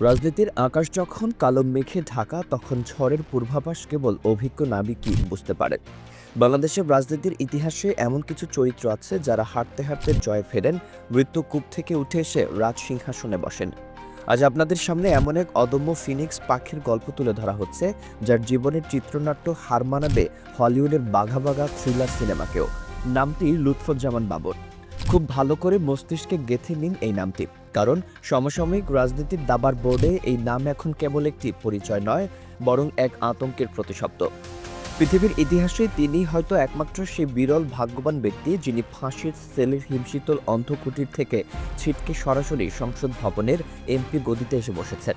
রাজনীতির আকাশ যখন কালো মেঘে ঢাকা, তখন ঝড়ের পূর্বাভাস কেবল অভিজ্ঞ নাবিকই বুঝতে পারে। বাংলাদেশের রাজনীতির ইতিহাসে এমন কিছু চরিত্র আছে যারা হাঁটতে হাঁটতে জয় ফেরেন, মৃত্যু কূপ থেকে উঠে এসে রাজ সিংহাসনে বসেন। আজ আপনাদের সামনে এমন এক অদম্য ফিনিক্স পাখির গল্প তুলে ধরা হচ্ছে, যার জীবনের চিত্রনাট্য হার মানাবে হলিউডের বাঘা বাঘা থ্রিলার সিনেমাকেও। নামটি লুৎফুজ্জামান বাবর। খুব ভালো করে মস্তিষ্কে গেঁথে নিন এই নামটি, কারণ সমসাময়িক রাজনীতির দাবার বোর্ডে এই নাম এখন কেবল একটি পরিচয় নয়, বরং এক আতঙ্কের প্রতিশব্দ। পৃথিবীর ইতিহাসে তিনি হয়তো একমাত্র সেই বিরল ভাগ্যবান ব্যক্তি যিনি ফাঁসির সেলের হিমশীতল অন্ধকুটির থেকে ছিটকে সরাসরি সংসদ ভবনের এমপি গদিতে এসে বসেছেন।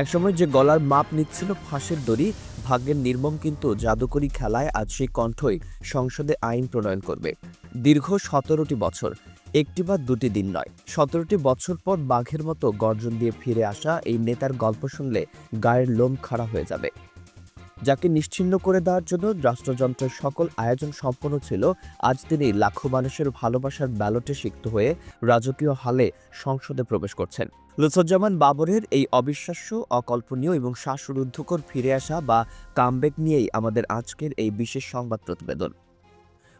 একসময় যে গলার মাপ নিচ্ছিল ফাঁসের দড়ি, ভাগ্যের নির্মম কিন্তু জাদুকরী খেলায় আজ সেই কণ্ঠই সংসদে আইন প্রণয়ন করবে। দীর্ঘ 17টি বছর, একটি বা দুটি দিন নয়, 17টি বছর পর বাঘের মতো গর্জন দিয়ে ফিরে আসা এই নেতার গল্প শুনলে গায়ের লোম খাড়া হয়ে যাবে। যাকে নিশ্চিহ্ন করে দেওয়ার জন্য রাষ্ট্রযন্ত্রের সকল আয়োজন সম্পন্ন ছিল, আজ তিনি লাখো মানুষের ভালোবাসার ব্যালটে সিক্ত হয়ে রাজকীয় হালে সংসদে প্রবেশ করছেন। লুৎফুজ্জামান বাবরের এই অবিশ্বাস্য, অকল্পনীয় এবং শ্বাসরুদ্ধকর ফিরে আসা বা কামব্যাক নিয়েই আমাদের আজকের এই বিশেষ সংবাদ প্রতিবেদন।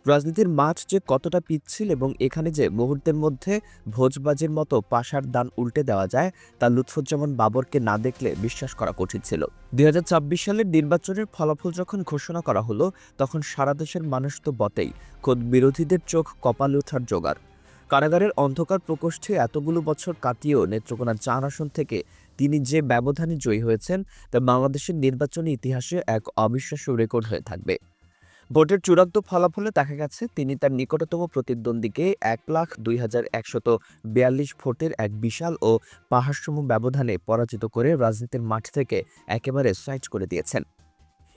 রাজনীতির মাঠ যে কতটা পিচ্ছিল এবং এখানে যে মুহূর্তের মধ্যে ভোজবাজির মতো পাশার দান উল্টে দেওয়া যায়, তা লুৎফুজ্জামান বাবরকে না দেখলে বিশ্বাস করা কঠিন ছিল। 2024 সালের নির্বাচনের ফলাফল যখন ঘোষণা করা হলো, তখন সারা দেশের মানুষ তো বটেই, খোদ বিরোধীদের চোখ কপালে ওঠার জোগাড়। কারাগারের অন্ধকার প্রকোষ্ঠে এতগুলো বছর কাটিয়েও নেত্রকোনা 4 আসন থেকে তিনি যে ব্যবধানে জয়ী হয়েছেন, তা বাংলাদেশের নির্বাচনী ইতিহাসে এক অবিশ্বাস্য রেকর্ড হয়ে থাকবে। ভোটের চূড়ান্ত ফলাফলে দেখা গেছে তিনি তার নিকটতম প্রতিদ্বন্দ্বীকে 1,02,142 ভোটের এক বিশাল ও পাহাড়সম ব্যবধানে পরাজিত করে রাজনীতির মাঠ থেকে একেবারে সাইড করে দিয়েছেন।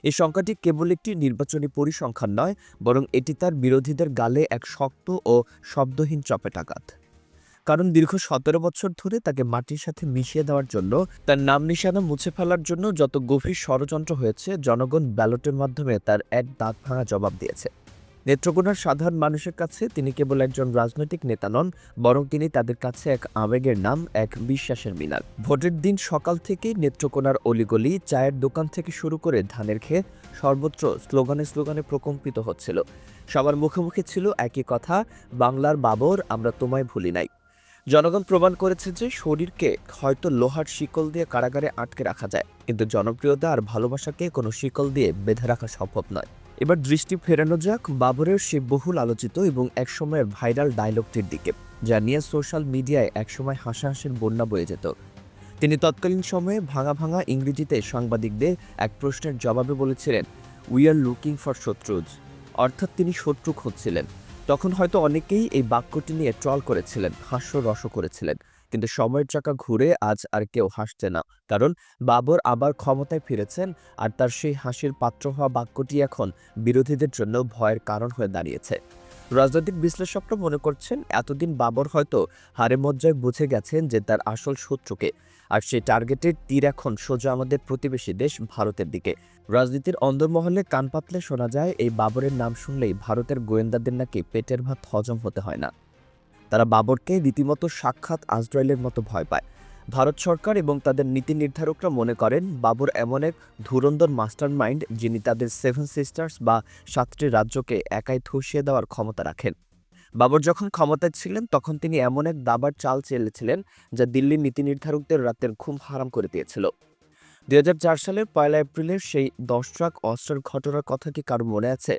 এই সংখ্যাটি কেবল একটি নির্বাচনী পরিসংখ্যান নয়, বরং এটি তার বিরোধীদের গালে এক শক্ত ও শব্দহীন চপেটাঘাত। কারণ দীর্ঘ 17 বছর ধরে তাকে মাটির সাথে মিশিয়ে দেওয়ার জন্য, তার নাম নিশানা মুছে ফেলার জন্য যত গভীর ষড়যন্ত্র হয়েছে, জনগণ ব্যালটের মাধ্যমে তার এক দাঁত ভাঙা জবাব দিয়েছে। নেত্রকোনার সাধারণ মানুষের কাছে তিনি কেবল একজন রাজনৈতিক নেতা নন, বরং তিনি তাদের কাছে এক আবেগের নাম, এক বিশ্বাসের মিনার। ভোটের দিন সকাল থেকেই নেত্রকোনার অলিগলি, চায়ের দোকান থেকে শুরু করে ধানের ক্ষেত, সর্বত্র স্লোগানে স্লোগানে প্রকম্পিত হচ্ছিল। সবার মুখে মুখে ছিল একই কথা, বাংলার বাবর, আমরা তোমায় ভুলি নাই। জনগণ প্রমাণ করেছে যে শরীরকে হয়তো লোহার শিকল দিয়ে কারাগারে আটকে রাখা যায়, কিন্তু জনপ্রিয়তা আর ভালোবাসাকে কোনো শিকল দিয়ে বেঁধে রাখা সম্ভব নয়। এবার দৃষ্টি ফেরানো যাক বাবরের সে বহুল আলোচিত এবং একসময়ের ভাইরাল ডায়লগটির দিকে, যা নিয়ে সোশ্যাল মিডিয়ায় একসময় হাসাহাসির বন্যা বয়ে যেত। তিনি তৎকালীন সময়ে ভাঙা ভাঙা ইংরেজিতে সাংবাদিকদের এক প্রশ্নের জবাবে বলেছিলেন, উই আর লুকিং ফর শত্রুজ, অর্থাৎ তিনি শত্রু খুঁজছিলেন। তখন হয়তো অনেকেই এই বাক্যটি নিয়ে ট্রল করেছিলেন, হাস্যরস করেছিলেন, কিন্তু সময়ের চাকা ঘুরে আজ আর কেউ হাসছে না, কারণ বাবর আবার ক্ষমতায় ফিরেছেন, আর তার সেই হাসির পাত্র হওয়া বাক্যটি এখন বিরোধীদের জন্য ভয়ের কারণ হয়ে দাঁড়িয়েছে। রাজনৈতিক বিশ্লেষকরা মনে করছেন, এতদিন বাবর হয়তো হারে মজ্জায় বুঝে গেছেন যে তার আসল শত্রুকে, আর সেই টার্গেটের তীর এখন সোজা আমাদের প্রতিবেশী দেশ ভারতের দিকে। রাজনীতির অন্দরমহলে কান পাতলে শোনা যায়, এই বাবরের নাম শুনলেই ভারতের গোয়েন্দাদের নাকি পেটের ভাত হজম হতে হয় না। তারা বাবরকে রীতিমতো সাক্ষাৎ আজরাইলের মতো ভয় পায়। ভারত সরকার এবং তাদের নীতি নির্ধারকরা মনে করেন, বাবর এমন এক ধুরন্ধর মাস্টারমাইন্ড যিনি তাদের 7 সিস্টার্স বা 7টি রাজ্যকে একাই ধসিয়ে দেওয়ার ক্ষমতা রাখেন। বাবর যখন ক্ষমতায় ছিলেন, তখন তিনি এমন এক দাবার চাল চেলেছিলেন যা দিল্লির নীতি নির্ধারকদের রাতের ঘুম হারাম করে দিয়েছিল। 2004 সালের 1 এপ্রিলের সেই 10 ট্রাক অস্ত্রের ঘটনার কথা কি কারো মনে আছে?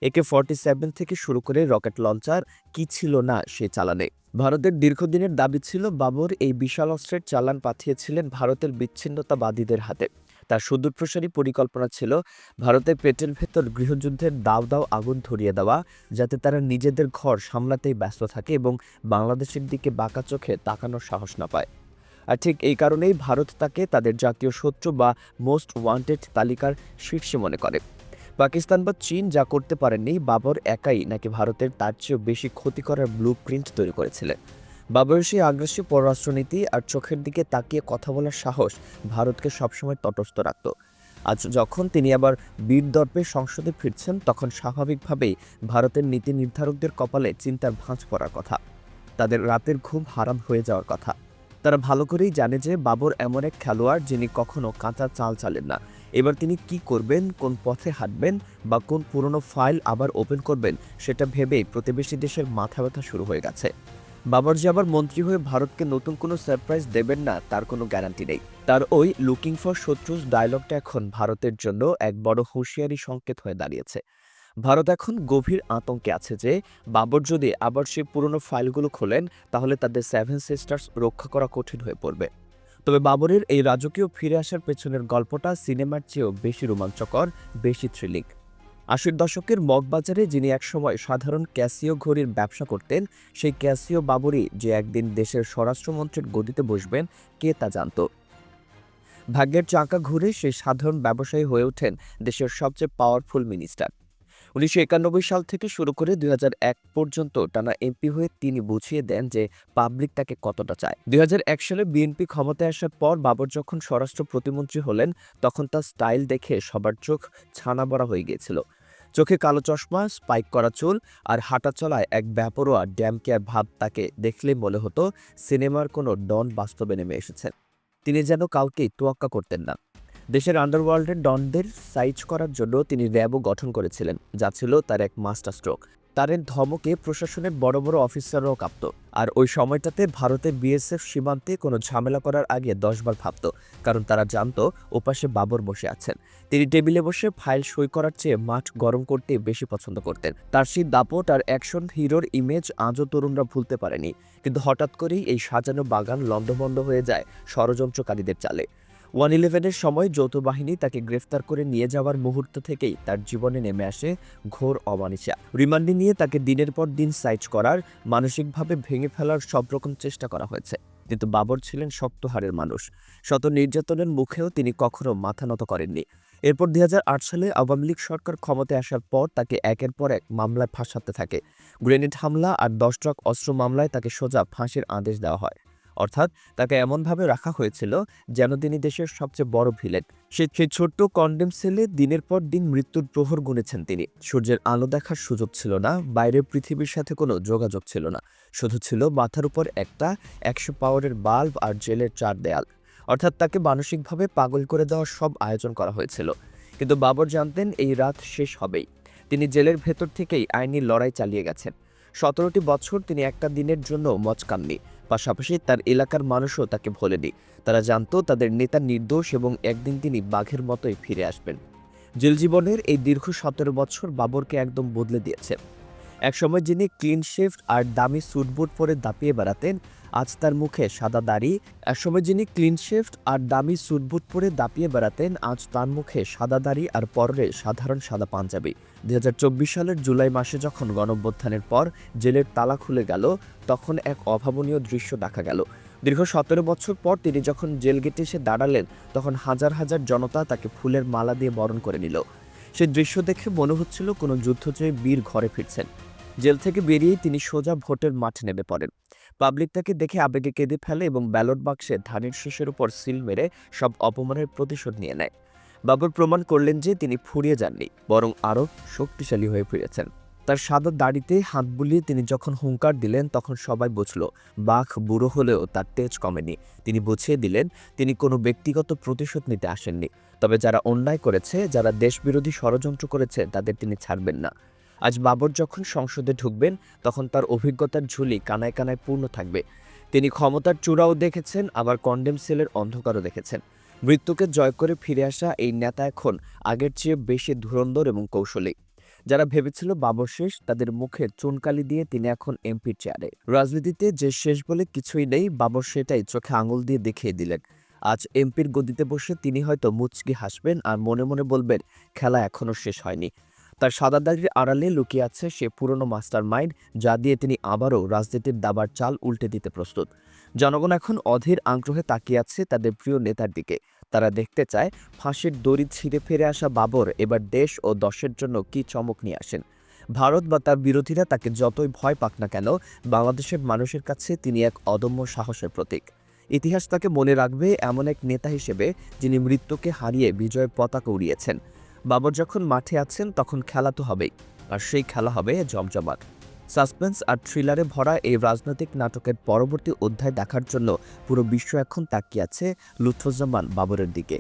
AK-47 থেকে শুরু করে রকেট লঞ্চার, কি ছিল না সে চালানে। ভারতের দীর্ঘদিনের দাবি ছিল, বাবর এই বিশাল অস্ত্রের চালান পাঠিয়েছিলেন ভারতের বিচ্ছিন্নতাবাদীদের হাতে। তার সুদূরপ্রসারী পরিকল্পনা ছিল ভারতের পেটের ভেতর গৃহযুদ্ধের দাও দাও আগুন ধরিয়ে দেওয়া, যাতে তারা নিজেদের ঘর সামলাতেই ব্যস্ত থাকে এবং বাংলাদেশের দিকে বাঁকা চোখে তাকানোর সাহস না পায়। আর ঠিক এই কারণেই ভারত তাকে তাদের জাতীয় শত্রু বা মোস্ট ওয়ান্টেড তালিকার শীর্ষে মনে করে। পাকিস্তান বা চীন যা করতে পারেননি, বাবর একাই নাকি ভারতের তার চেয়েও বেশি ক্ষতি করার ব্লু প্রিন্ট তৈরি করেছিলেন। বাবরের সেই আগ্রাসী পররাষ্ট্রনীতি আর চোখের দিকে তাকিয়ে কথা বলার সাহস ভারতকে সবসময় তটস্থ রাখত। আজ যখন তিনি আবার বীর দর্পে সংসদে ফিরছেন, তখন স্বাভাবিকভাবেই ভারতের নীতি নির্ধারকদের কপালে চিন্তার ভাঁজ পড়ার কথা। তাদের রাতের ঘুম হারাম হয়ে যাওয়ার কথা। তারা ভালো করেই জানে যে বাবর এমন এক খেলোয়াড় যিনি কখনো কাঁচা চাল চালেন না। এবার তিনি কি করবেন, কোন পথে হাঁটবেন বা কোন পুরনো ফাইল আবার ওপেন করবেন সেটা ভেবেই প্রতিবেশী দেশের মাথা ব্যথা শুরু হয়ে গেছে। বাবর যে আবার মন্ত্রী হয়ে ভারতকে নতুন কোনো সারপ্রাইজ দেবেন না তার কোনো গ্যারান্টি নেই। তার ওই লুকিং ফর শত্রুস ডায়লগটা এখন ভারতের জন্য এক বড় হুঁশিয়ারি সংকেত হয়ে দাঁড়িয়েছে। ভারত এখন গভীর আতঙ্কে আছে যে বাবর যদি আবার সেই পুরনো ফাইলগুলো খোলেন তাহলে তাদের সেভেন সিস্টার্স রক্ষা করা কঠিন হয়ে পড়বে। তবে বাবরের এই রাজকীয় ফিরে আসার পেছনের গল্পটা সিনেমার চেয়েও বেশি রোমাঞ্চকর, বেশি থ্রিলিং। ৮০ দশকের মগবাজারে যিনি একসময় সাধারণ ক্যাসিও ঘড়ির ব্যবসা করতেন, সেই ক্যাসিও বাবরই যে একদিন দেশের স্বরাষ্ট্রমন্ত্রীর গদিতে বসবেন, কে তা জানত? ভাগ্যের চাকা ঘুরে সেই সাধারণ ব্যবসায়ী হয়ে ওঠেন দেশের সবচেয়ে পাওয়ারফুল মিনিস্টার। ১৯৯১ সাল থেকে শুরু করে ২০০১ পর্যন্ত টানা এমপি হয়ে তিনি বুঝিয়ে দেন যে পাবলিক তাকে কতটা চায়। ২০০১ সালে বিএনপি ক্ষমতায় আসার পর বাবর যখন স্বরাষ্ট্র প্রতিমন্ত্রী হলেন, তখন তার স্টাইল দেখে সবার চোখ ছানা বড়া হয়ে গিয়েছিল। চোখে কালো চশমা, স্পাইক করা চুল আর হাঁটা চলায় এক বেপরোয়া ড্যামকেয়ার ভাব। তাকে দেখলেই মনে হতো সিনেমার কোনো ডন বাস্তবে নেমে এসেছেন। তিনি যেন কাউকেই তোয়াক্কা করতেন না। দেশের আন্ডারওয়ার্ল্ডের ডনদের সাইজ করার জন্য তিনি র্যাবও গঠন করেছিলেন, যা ছিল তার এক মাস্টার স্ট্রোক। তার এই ধমকে প্রশাসনের বড় বড় অফিসাররাও কাঁপত। আর ওই সময়টাতে ভারতের বিএসএফ সীমান্তে কোনো ঝামেলা করার আগে ১০ বার ভাবত, কারণ তারা জানতো ওপাশে বাবর বসে আছেন। তিনি টেবিলে বসে ফাইল সই করার চেয়ে মাঠ গরম করতে বেশি পছন্দ করতেন। তার সেই দাপট আর অ্যাকশন হিরোর ইমেজ আজও তরুণরা ভুলতে পারেনি। কিন্তু হঠাৎ করেই এই সাজানো বাগান লণ্ডভণ্ড হয়ে যায় ষড়যন্ত্রকারীদের চালে। 111-এর সময় যৌথ বাহিনী তাকে গ্রেফতার করে নিয়ে যাওয়ার মুহূর্ত থেকেই তার জীবনে নেমে আসে ঘোর অমানিসা। রিমান্ডে নিয়ে তাকে দিনের পর দিন সাইজ করার, মানসিকভাবে ভেঙে ফেলার সব রকম চেষ্টা করা হয়েছে। কিন্তু বাবর ছিলেন শক্ত হাড়ের মানুষ। শত নির্যাতনের মুখেও তিনি কখনো মাথা নত করেননি। এরপর ২০০৮ সালে আওয়ামী লীগ সরকার ক্ষমতায় আসার পর তাকে একের পর এক মামলায় ফাঁসাতে থাকে। গ্রেনেড হামলা আর ১০ ট্রাক অস্ত্র মামলায় তাকে সোজা ফাঁসির আদেশ দেওয়া হয়। অর্থাৎ তাকে এমনভাবে রাখা হয়েছিল যেন তিনি দেশের সবচেয়ে বড় ভিলেন। সেই ছোট্ট কন্ডেম সেলে দিনের পর দিন মৃত্যুর প্রহর গুনেছেন তিনি। সূর্যের আলো দেখার সুযোগ ছিল না, বাইরের পৃথিবীর সাথে কোনো যোগাযোগ ছিল না। শুধু ছিল মাথার উপর একটা ১০০ পাওয়ারের বাল্ব আর জেলের ৪ দেয়াল। অর্থাৎ তাকে মানসিকভাবে পাগল করে দেওয়ার সব আয়োজন করা হয়েছিল। কিন্তু বাবর জানতেন এই রাত শেষ হবেই। তিনি জেলের ভেতর থেকেই আইনি লড়াই চালিয়ে গেছেন। ১৭টি বছর তিনি একটা দিনের জন্য মচকাননি। পাশাপাশি তার এলাকার মানুষও তাকে ভোলেনি। তারা জানতো তাদের নেতা নির্দোষ এবং একদিন তিনি বাঘের মতোই ফিরে আসবেন। জেল জীবনের এই দীর্ঘ ১৭ বছর বাবরকে একদম বদলে দিয়েছে। একসময় যিনি ক্লিন শেভড আর দামি স্যুটবুট পরে দাপিয়ে বেড়াতেন, আজ তার মুখে সাদা দাড়ি। একসময় যিনি ক্লিন শেভড আর দামি স্যুটবুট পরে দাপিয়ে বেড়াতেন, আজ তার মুখে সাদা দাড়ি আর পরনে সাধারণ সাদা পাঞ্জাবি। ২০২৪ সালের জুলাই মাসে যখন গণঅভ্যুত্থানের পর জেলের তালা খুলে গেল, তখন এক অভাবনীয় দৃশ্য দেখা গেল। দীর্ঘ ১৭ বছর পর তিনি যখন জেল গেটে এসে দাঁড়ালেন, তখন হাজার হাজার জনতা তাকে ফুলের মালা দিয়ে বরণ করে নিল। সেই দৃশ্য দেখে মনে হচ্ছিল কোনো যুদ্ধজয়ী বীর ঘরে ফিরছেন। জেল থেকে বেরিয়েই তিনি সোজা ভোটের মাঠে নেমে পড়েন। পাবলিক তাকে দেখে আবেগে কেঁদে ফেলে এবং ব্যালট বাক্সে ধানের শীষের উপর সিল মেরে সব অপমানের প্রতিশোধ নিয়ে নেয়। বাবর প্রমাণ করলেন যে তিনি ফুরিয়ে যাননি, বরং আরও শক্তিশালী হয়ে ফিরেছেন। তার সাদা দাড়িতে হাত বুলিয়ে তিনি যখন হুঙ্কার দিলেন, তখন সবাই বুঝল বাঘ বুড়ো হলেও তার তেজ কমেনি। তিনি বুঝিয়ে দিলেন তিনি কোনো ব্যক্তিগত প্রতিশোধ নিতে আসেননি, তবে যারা অন্যায় করেছে, যারা দেশবিরোধী ষড়যন্ত্র করেছে, তাদের তিনি ছাড়বেন না। আজ বাবর যখন সংসদে ঢুকবেন, তখন তার অভিজ্ঞতার ঝুলি কানায় কানায় পূর্ণ থাকবে। তিনি ক্ষমতার চূড়াও দেখেছেন, আবার কন্ডেম সেলের অন্ধকারও দেখেছেন। মৃত্যুকে জয় করে ফিরে আসা এই নেতা এখন আগের চেয়ে বেশি ধুরন্ধর এবং কৌশলী। যারা ভেবেছিল বাবর শেষ, তাদের মুখে চুনকালি দিয়ে তিনি এখন এমপির চেয়ারে। রাজনীতিতে যে শেষ বলে কিছুই নেই, বাবর সেটাই চোখে আঙুল দিয়ে দেখিয়ে দিলেন। আজ এমপির গদিতে বসে তিনি হয়তো মুচকি হাসবেন আর মনে মনে বলবেন, খেলা এখনও শেষ হয়নি। তার সাদা দাড়ির আড়ালে লুকিয়ে আছে সে পুরনো মাস্টার মাইন্ড, যা দিয়ে তিনি আবারও রাজনীতির দাবার চাল উল্টে দিতে প্রস্তুত। জনগণ এখন অধীর আগ্রহে তাকিয়ে আছে তাদের প্রিয় নেতার দিকে। তারা দেখতে চায় ফাঁসির দড়ি ছিঁড়ে ফিরে আসা বাবর এবার দেশ ও দশের জন্য কী চমক নিয়ে আসেন। ভারত বা তার বিরোধীরা তাকে যতই ভয় পাক না কেন, বাংলাদেশের মানুষের কাছে তিনি এক অদম্য সাহসের প্রতীক। ইতিহাস তাকে মনে রাখবে এমন এক নেতা হিসেবে যিনি মৃত্যুকে হারিয়ে বিজয়ের পতাকা উড়িয়েছেন। বাবর যখন মাঠে আছেন, তখন খেলা তো হবেই, আর সেই খেলা হবে জমজমাট। সাসপেন্স আর থ্রিলারে ভরা এই রাজনৈতিক নাটকের পরবর্তী অধ্যায় দেখার জন্য পুরো বিশ্ব এখন তাকিয়ে আছে লুৎফুজ্জামান বাবরের দিকে।